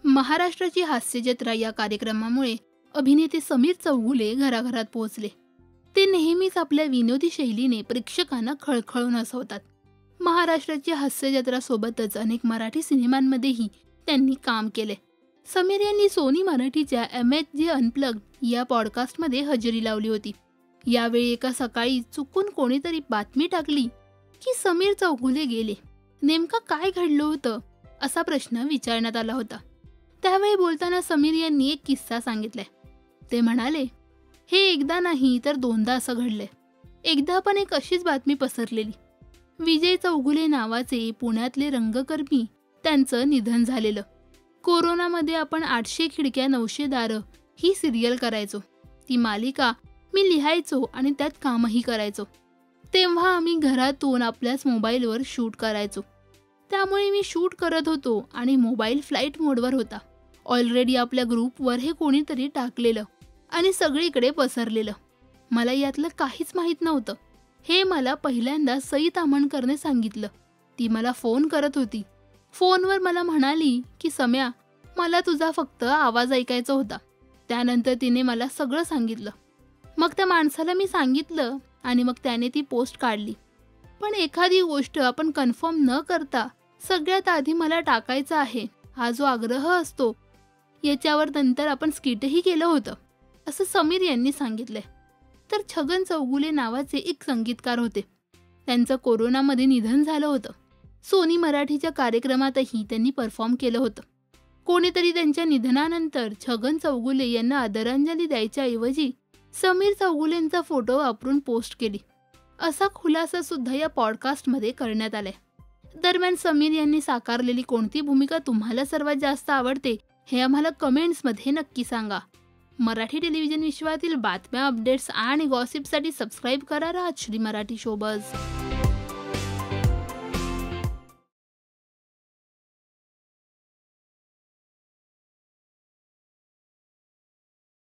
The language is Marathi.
महाराष्ट्राची हास्यजत्रा या कार्यक्रमामुळे अभिनेते समीर चौगुले घराघरात पोहोचले. ते नेहमीच आपल्या विनोदी शैलीने प्रेक्षकांना खळखळून हसवतात. महाराष्ट्राची हास्यजत्रा सोबतच अनेक मराठी सिनेमांमध्येही त्यांनी काम केले. समीर यांनी सोनी मराठीच्या MHJ अनप्लग्ड या पॉडकास्टमध्ये हजेरी लावली होती. यावेळी एका सकाळी चुकून कोणीतरी बातमी टाकली की समीर चौगुले गेले. नेमकं काय घडलं होतं असा प्रश्न विचारण्यात आला होता. त्यावेळी बोलताना समीर यांनी एक किस्सा सांगितलाय. ते म्हणाले, हे एकदा नाही तर दोनदा असं घडलंय. एकदा पण एक अशीच बातमी पसरलेली. विजय चौगुले नावाचे पुण्यातले रंगकर्मी त्यांचं निधन झालेलं. कोरोनामध्ये आपण 800 खिडक्या 900 दारं ही सिरियल करायचो. ती मालिका मी लिहायचो आणि त्यात कामही करायचो. तेव्हा आम्ही घरातून आपल्याच मोबाईलवर शूट करायचो. त्यामुळे मी शूट करत होतो आणि मोबाईल फ्लाईट मोडवर होता. ऑलरेडी आपल्या ग्रुपवर हे कोणीतरी टाकलेलं आणि सगळीकडे पसरलेलं. मला यातलं काहीच माहीत नव्हतं. हे मला पहिल्यांदा सई ताम्हणकरने सांगितलं. ती मला फोन करत होती. फोनवर मला म्हणाली की सम्या, मला तुझा फक्त आवाज ऐकायचा होता. त्यानंतर तिने मला सगळं सांगितलं. मग त्या माणसाला मी सांगितलं आणि मग त्याने ती पोस्ट काढली. पण एखादी गोष्ट आपण कन्फर्म न करता सगळ्यात आधी मला टाकायचा आहे हा जो आग्रह असतो, याच्यावर नंतर आपण स्किटही केलं होतं असं समीर यांनी सांगितलंय. तर छगन चौगुले नावाचे एक संगीतकार होते. त्यांचं कोरोनामध्ये निधन झालं होतं. सोनी मराठीच्या कार्यक्रमातही त्यांनी परफॉर्म केलं होतं. कोणीतरी त्यांच्या निधनानंतर छगन चौगुले यांना आदरांजली द्यायच्या ऐवजी समीर चौगुलेंचा फोटो वापरून पोस्ट केली. असा खुलासा सुद्धा या पॉडकास्टमध्ये करण्यात आलाय. दरम्यान समीर यांनी साकारलेली कोणती भूमिका तुम्हाला सर्वात जास्त आवडते हे आम्हाला कमेंट्समध्ये नक्की सांगा. मराठी टेलिव्हिजन विश्वातील बातम्या, अपडेट्स आणि गॉसिपसाठी सबस्क्राईब करा राजश्री मराठी शोबज.